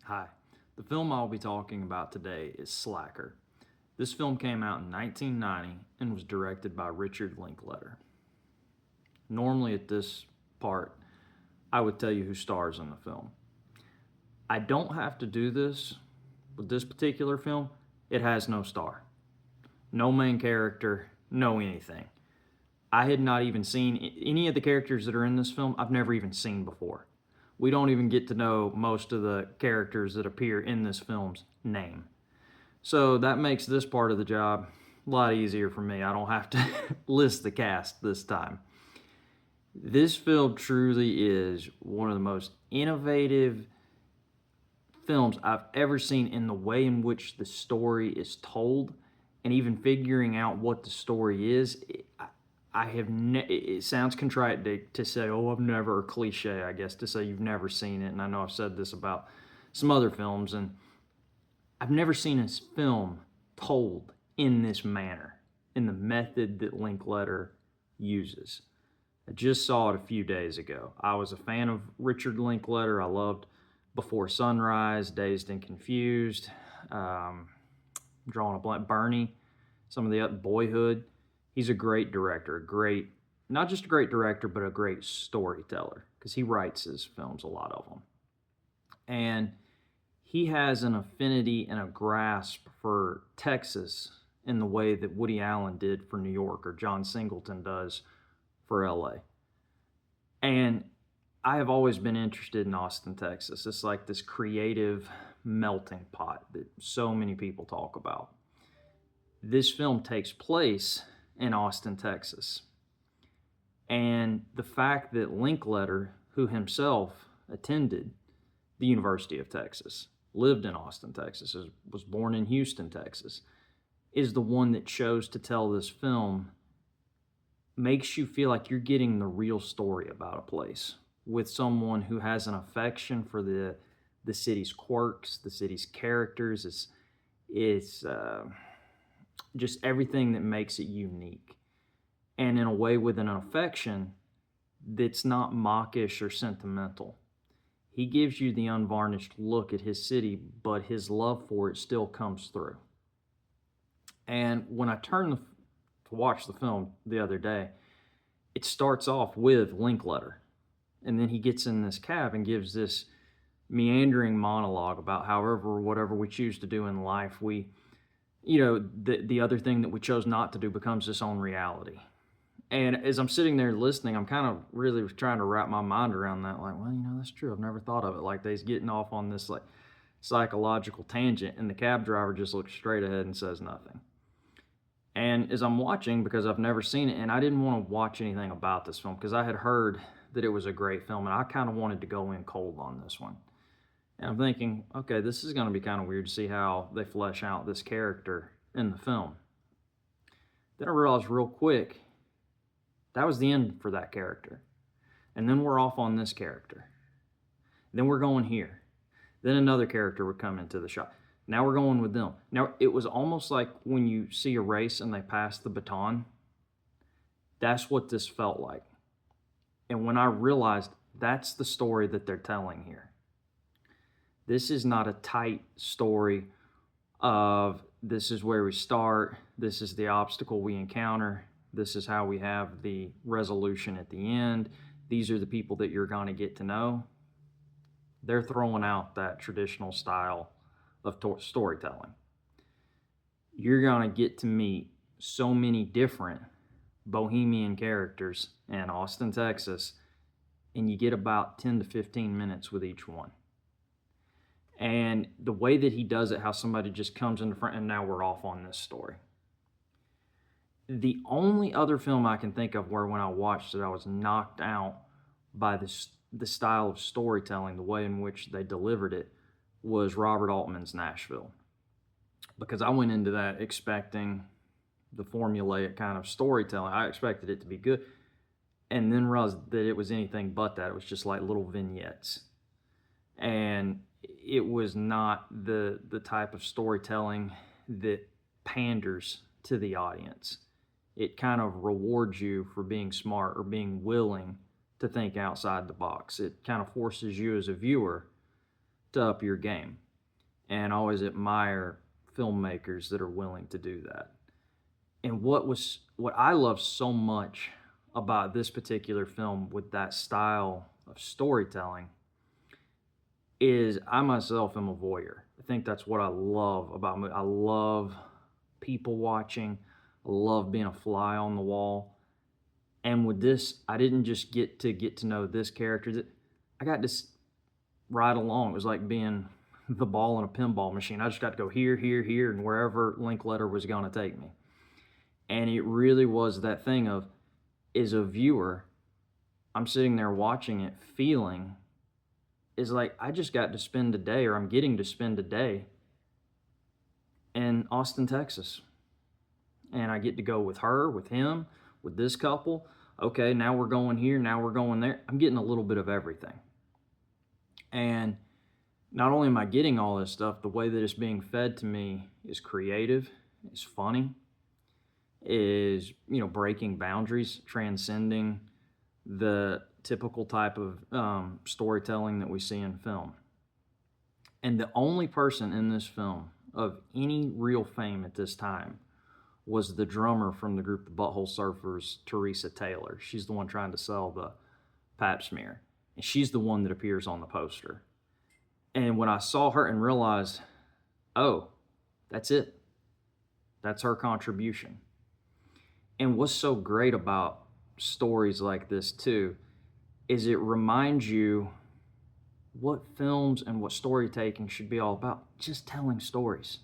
Hi. The film I'll be talking about today is Slacker. This film came out in 1990 and was directed by Richard Linklater. Normally, at this part, I would tell you who stars in the film. I don't have to do this with this particular film. It has no star, no main character, no anything. I had not even seen any of the characters that are in this film, I've never even seen before. We don't even get to know most of the characters that appear in this film's name. So that makes this part of the job a lot easier for me. I don't have to list the cast this time. This film truly is one of the most innovative films I've ever seen in the way in which the story is told, and even figuring out what the story is. It sounds contrite to say, oh, I've never, or cliche, I guess, to say you've never seen it. And I know I've said this about some other films, and I've never seen a film told in this manner, in the method that Linklater uses. I just saw it a few days ago. I was a fan of Richard Linklater. I loved Before Sunrise, Dazed and Confused, drawing a blank, Bernie, some of the Boyhood. He's a great director, not just a great director, but a great storyteller, because he writes his films, a lot of them. And he has an affinity and a grasp for Texas in the way that Woody Allen did for New York, or John Singleton does for LA. And I have always been interested in Austin, Texas. It's like this creative melting pot that so many people talk about. This film takes place in Austin, Texas. And the fact that Linklater, who himself attended the University of Texas, lived in Austin, Texas, was born in Houston, Texas, is the one that chose to tell this film, makes you feel like you're getting the real story about a place with someone who has an affection for the city's quirks, the city's characters. It's just everything that makes it unique. And in a way with an affection that's not mawkish or sentimental. He gives you the unvarnished look at his city, but his love for it still comes through. And when I turned to watch the film the other day, it starts off with Linklater. And then he gets in this cab and gives this meandering monologue about whatever we choose to do in life, the other thing that we chose not to do becomes its own reality. And as I'm sitting there listening, I'm kind of really trying to wrap my mind around that. Like, well, that's true. I've never thought of it like they's getting off on this like psychological tangent, and the cab driver just looks straight ahead and says nothing. And as I'm watching, because I've never seen it, and I didn't want to watch anything about this film because I had heard that it was a great film, and I kind of wanted to go in cold on this one. And I'm thinking, okay, this is going to be kind of weird to see how they flesh out this character in the film. Then I realized real quick, that was the end for that character. And then we're off on this character. Then we're going here. Then another character would come into the shot. Now we're going with them. Now, it was almost like when you see a race and they pass the baton. That's what this felt like. And when I realized that's the story that they're telling here. This is not a tight story of this is where we start, this is the obstacle we encounter, this is how we have the resolution at the end, these are the people that you're going to get to know. They're throwing out that traditional style of storytelling. You're going to get to meet so many different bohemian characters in Austin, Texas, and you get about 10 to 15 minutes with each one. And the way that he does it, how somebody just comes in the front, and now we're off on this story. The only other film I can think of where when I watched it, I was knocked out by the style of storytelling, the way in which they delivered it, was Robert Altman's Nashville. Because I went into that expecting the formulaic kind of storytelling. I expected it to be good, and then realized that it was anything but that. It was just like little vignettes. And it was not the type of storytelling that panders to the audience. It kind of rewards you for being smart or being willing to think outside the box. It kind of forces you as a viewer to up your game. And I always admire filmmakers that are willing to do that. And what I love so much about this particular film with that style of storytelling is I myself am a voyeur. I think that's what I love about movies. I love people watching. I love being a fly on the wall. And with this, I didn't just get to know this character. I got to ride along. It was like being the ball in a pinball machine. I just got to go here, here, here, and wherever Linklater was going to take me. And it really was that thing of, as a viewer, I'm sitting there watching it, feeling is like I just got to spend a day, or I'm getting to spend a day in Austin, Texas. And I get to go with her, with him, with this couple. Okay, now we're going here, now we're going there. I'm getting a little bit of everything. And not only am I getting all this stuff, the way that it's being fed to me is creative, is funny, is, breaking boundaries, transcending the typical type of storytelling that we see in film. And the only person in this film of any real fame at this time was the drummer from the group the Butthole Surfers, Teresa Taylor. She's the one trying to sell the pap smear. And she's the one that appears on the poster. And when I saw her and realized, oh, that's it. That's her contribution. And what's so great about stories like this too is it reminds you what films and what storytelling should be all about. Just telling stories.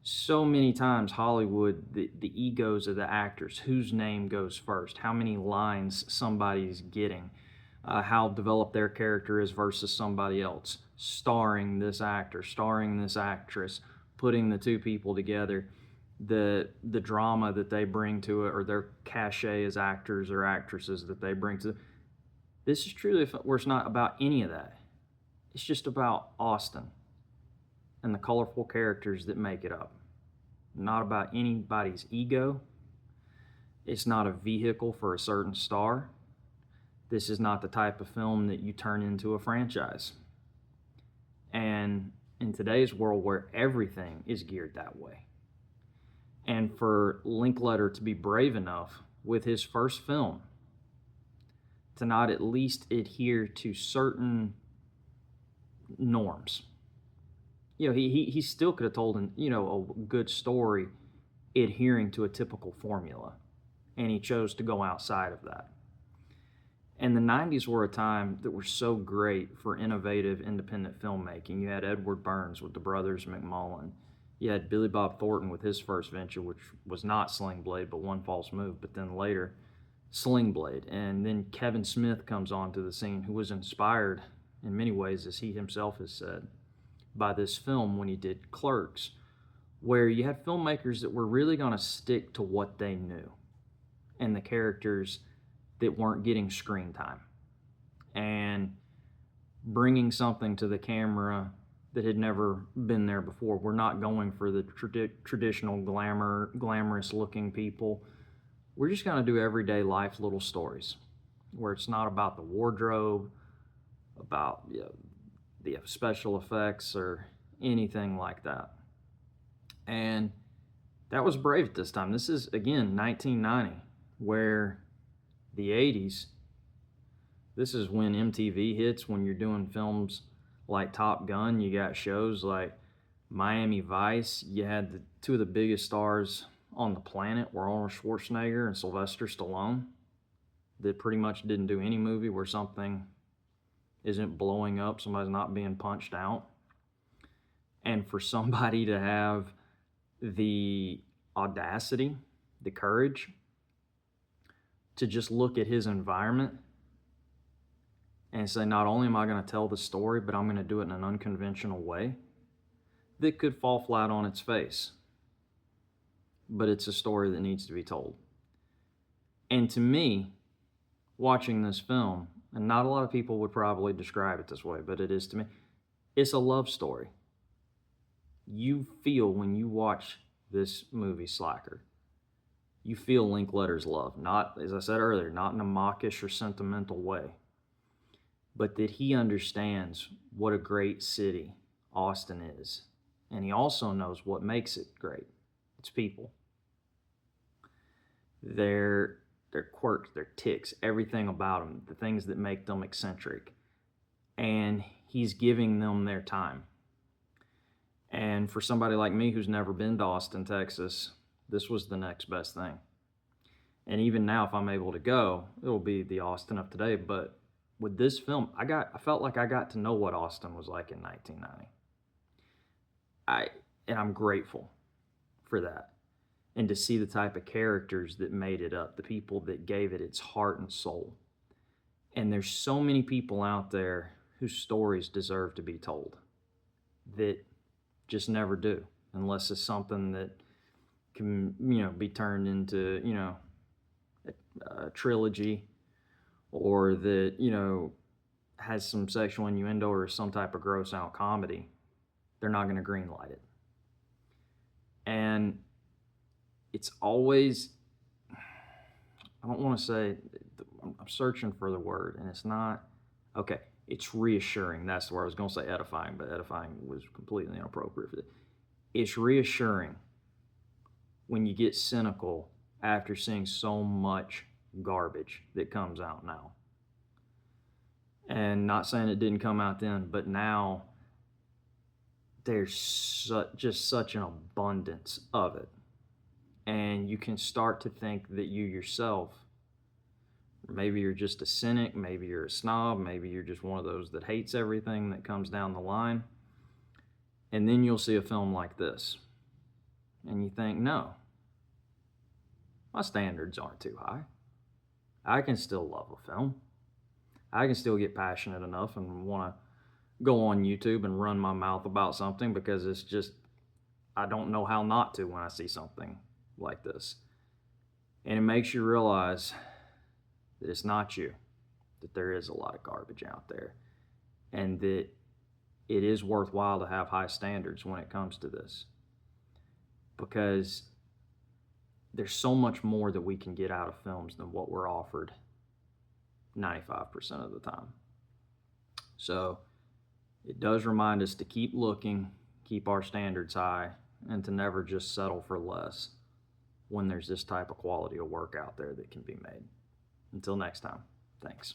So many times Hollywood, the egos of the actors, whose name goes first, how many lines somebody's getting, how developed their character is versus somebody else, starring this actor, starring this actress, putting the two people together, the drama that they bring to it, or their cachet as actors or actresses that they bring to it. This is truly where it's not about any of that. It's just about Austin and the colorful characters that make it up. Not about anybody's ego. It's not a vehicle for a certain star. This is not the type of film that you turn into a franchise. And in today's world where everything is geared that way, and for Linklater to be brave enough with his first film to not at least adhere to certain norms. He still could have told a good story adhering to a typical formula, and he chose to go outside of that. And the 90s were a time that were so great for innovative independent filmmaking. You had Edward Burns with the brothers McMullen. You had Billy Bob Thornton with his first venture, which was not Sling Blade, but One False Move, but then later Sling Blade. And then Kevin Smith comes onto the scene, who was inspired in many ways, as he himself has said, by this film when he did Clerks, where you had filmmakers that were really going to stick to what they knew and the characters that weren't getting screen time, and bringing something to the camera that had never been there before. We're not going for the traditional glamorous looking people. We're just going to do everyday life little stories where it's not about the wardrobe, about the special effects or anything like that. And that was brave at this time. This is, again, 1990, where the 80s, this is when MTV hits, when you're doing films like Top Gun. You got shows like Miami Vice. You had two of the biggest stars on the planet were Arnold Schwarzenegger and Sylvester Stallone, that pretty much didn't do any movie where something isn't blowing up, somebody's not being punched out. And for somebody to have the audacity, the courage to just look at his environment and say, not only am I going to tell the story, but I'm going to do it in an unconventional way that could fall flat on its face. But it's a story that needs to be told. And to me, watching this film, and not a lot of people would probably describe it this way, but it is to me, it's a love story. You feel when you watch this movie, Slacker, you feel Linklater's love. Not, as I said earlier, not in a mawkish or sentimental way. but that he understands what a great city Austin is. And he also knows what makes it great. It's people. Their quirks, their ticks, everything about them, the things that make them eccentric. And he's giving them their time. And for somebody like me who's never been to Austin, Texas, this was the next best thing. And even now, if I'm able to go, it'll be the Austin of today. But with this film, I felt like I got to know what Austin was like in 1990. And I'm grateful for that. And to see the type of characters that made it up, the people that gave it its heart and soul. And there's so many people out there whose stories deserve to be told that just never do, unless it's something that can, be turned into, a trilogy, or that, has some sexual innuendo or some type of gross out comedy. They're not going to greenlight it. And it's always, I don't want to say, I'm searching for the word, and it's not, okay, it's reassuring. That's the word. I was going to say edifying, but edifying was completely inappropriate for this. It's reassuring when you get cynical after seeing so much garbage that comes out now. And not saying it didn't come out then, but now there's just such an abundance of it. And you can start to think that you yourself, maybe you're just a cynic, maybe you're a snob, maybe you're just one of those that hates everything that comes down the line. And then you'll see a film like this, and you think, no, my standards aren't too high. I can still love a film. I can still get passionate enough and want to go on YouTube and run my mouth about something because it's just, I don't know how not to when I see something like this. And it makes you realize that it's not you, that there is a lot of garbage out there, and that it is worthwhile to have high standards when it comes to this, because there's so much more that we can get out of films than what we're offered 95% of the time. So it does remind us to keep looking, keep our standards high, and to never just settle for less when there's this type of quality of work out there that can be made. Until next time, thanks.